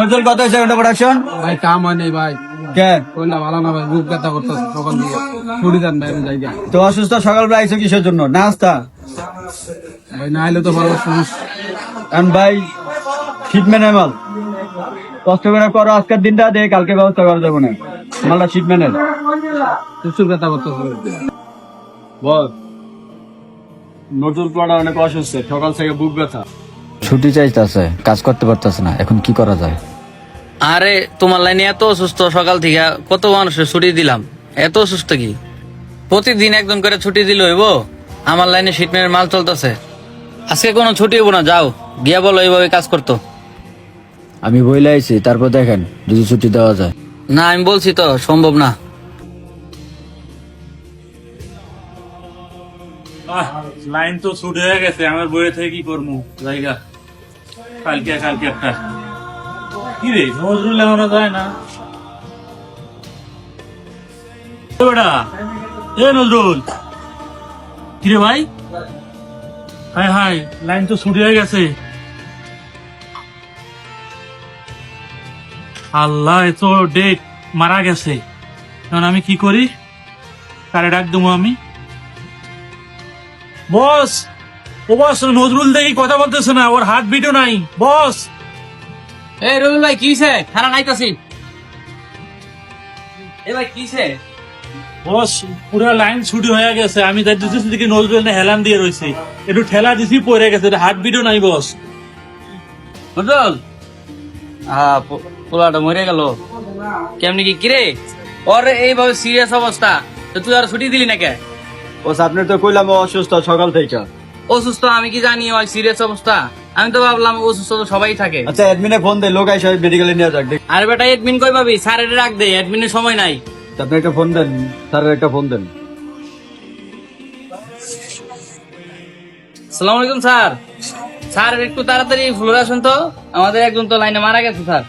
কত হয়েছে ঘন্টা প্রোডাকশন? ভাই কাম হয় নাই ভাই, কে কোনটা ভালো না ভাই, বুক ব্যথা করতেছে তখন দিয়ে ছুটি দেন ভাই জায়গা। তো অসুস্থ সকালবেলা আইছো কিসের জন্য? নাস্তা ভাই না এলে তো ভালো সমস্যা। কারণ ভাই শিপম্যানের মাল কষ্ট করে করো আজকের দিনটা দিয়ে কালকে ব্যবস্থা করা যাবো না। মালটা শিপম্যানের। প্রচুর ব্যথা করতেছে। বল নজরুল পাড়া অনেক অসুস্থ, সকাল থেকে বুক ব্যথা। ছুটি চাইতেছে, কাজ করতে পারতেছে না, এখন কি করা যায়? আরে তোমার লাইনে এত অসুস্থ, সকাল থেকে কত মানুষের ছুটি দিলাম, এত অসুস্থ কি প্রতিদিন একজন করে ছুটি দিল হইব? আমার লাইনে শিটম্যানের মাল চলতেছে, আজকে কোনো ছুটি হইব না, যাও গিয়া বলো এইভাবে কাজ করতো। আমি বইলে আইছি, তারপর দেখেন যদি ছুটি দেওয়া যায়। না আমি বলছি তো সম্ভব না। লাইন তো ছুট হয়ে গেছে, আমার বইয়ে থেকে কি করবো জায়গা। কালকে একটা কি রে নজরুল এখনো যায় না। বেটা এ নজরুল কিরে ভাই, হাই হাই লাইন তো ছুট হয়ে গেছে। আল্লাহ এ তো ডেট মারা গেছে, এখন আমি কি করি? কারে ডাক দেবো আমি? বস ও বস, নজরুল দেখি কথা বলতেছে না, ওর হাত বিটও নাই বস। এই রবিল ভাই কিছে? খারাপ নাইতাছি। এ ভাই কিছে? বস পুরো লাইন ছুটি হয়ে গেছে, আমি দেখতেছি দেখি নজরুল হেলান দিয়ে রয়েছে, একটু ঠেলা দিছি পড়ে গেছে, হাত বিটও নাই বস। নজরুল পোলাটা মরে গেল কেমনি কি কিরে? ওর এইভাবে সিরিয়াস অবস্থা, তো তুই আর ছুটি দিলি না কে? ও আপনি তো কইলাম ও অসুস্থ সকাল থেকে। অসুস্থ আমি কি জানি ওই সিরিয়াস অবস্থা? আমি তো ভাবলাম অসুস্থ তো সবাই থাকে। আচ্ছা অ্যাডমিনে ফোন দে, লোক আইসা মেডিকেলে নিয়ে যাক। আর বেটা এডমিন কই পাবি? স্যারের রাখ দে, এডমিনের সময় নাই। আপনি একটা ফোন দেন, স্যারের একটা ফোন দেন। আসসালামু আলাইকুম স্যার। স্যার একটু তাড়াতাড়ি ফ্লোরে আসুন তো, আমাদের একজন তো লাইনে মারা গেছে স্যার।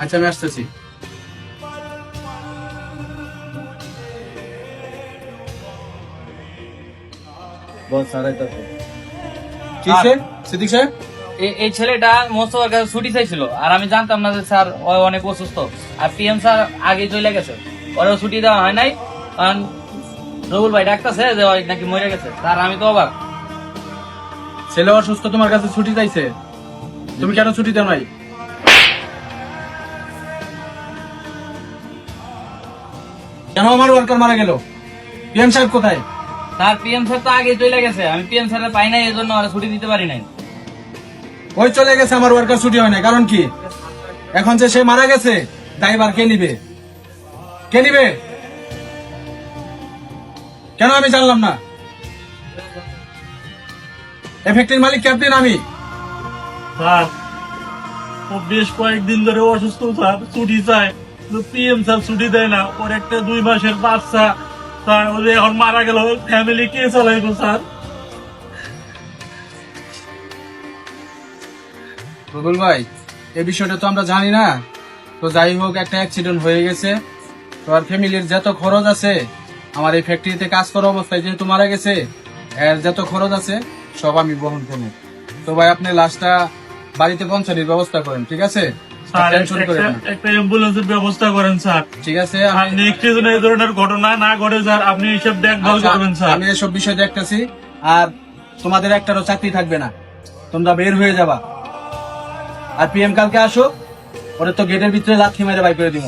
আচ্ছা আমি আসতেছি। বস স্যার আইতাছে। কিসে সিদ্দিক সাহেব? এই ছেলেটা মোস্তফার কাছে ছুটি চাইছিল, আর আমি জানতাম না যে স্যার ও অনেক অসুস্থ, আর পিএম স্যার আগে চলে গেছে, ওরা ছুটি দেওয়া হয় নাই। কারণ রবুল ভাই ডাকতেছে যে ওই নাকি মরে গেছে। স্যার আমি তো অবাক। ছেলে অসুস্থ, তোমার কাছে ছুটি চাইছে, তুমি কেন ছুটি দাও নাই? কেন আমার ওয়ার্কার মারা গেল? পিএম সাহেব কোথায়? স্যার পিএম স্যার তো আগে চলে গেছে, আমি পিএম স্যার পাই নাই, এই জন্য ওরা ছুটি দিতে পারি নাই। ওই চলে গেছে, আমার ওয়ার্কার ছুটি হয় না, কারণ কি? এখন যে সে মারা গেছে, দায়ভার কে নিবে? কে নিবে? কেন আমি জানলাম না? এই ফ্যাক্টরির মালিক ক্যাপ্টেন আমি। স্যার ও বেশ কয়েকদিন ধরে অসুস্থ স্যার, ছুটি চায়, পিএম স্যার ছুটি দেয় না। ওর একটা 2 মাসের বাচ্চা স্যার, ও যে এখন মারা গেল, ফ্যামিলি কে চালাইবো স্যার? রুবেল ভাই, এই বিষয়টা তো আমরা জানি না। তো যাই হোক, একটা অ্যাক্সিডেন্ট হয়ে গেছে, তো আর ফ্যামিলির যত খরচ আছে, আমার এই ফ্যাক্টরিতে কাজ করা অবস্থায় যেহেতু মারা গেছে, এর যত খরচ আছে সব আমি বহন করবো। তো ভাই আপনি লাশটা বাড়িতে পৌঁছানোর ব্যবস্থা করেন, ঠিক আছে? স্যার টেনশন করেন না। একটা অ্যাম্বুলেন্সের ব্যবস্থা করেন স্যার। ঠিক আছে, আর নেক্সট যেন এই ধরনের ঘটনা না ঘটে স্যার, আপনি এইসব দেখভাল করবেন স্যার। আমি এসব বিষয় দেখতেছি। আর তোমাদের একটারও চাকরি থাকবে না, তোমরা বের হয়ে যাবা। আর পিএম কালকে আসো, ওরে তো গেটের ভিতরে লাথি মেরে বাই করে দিব।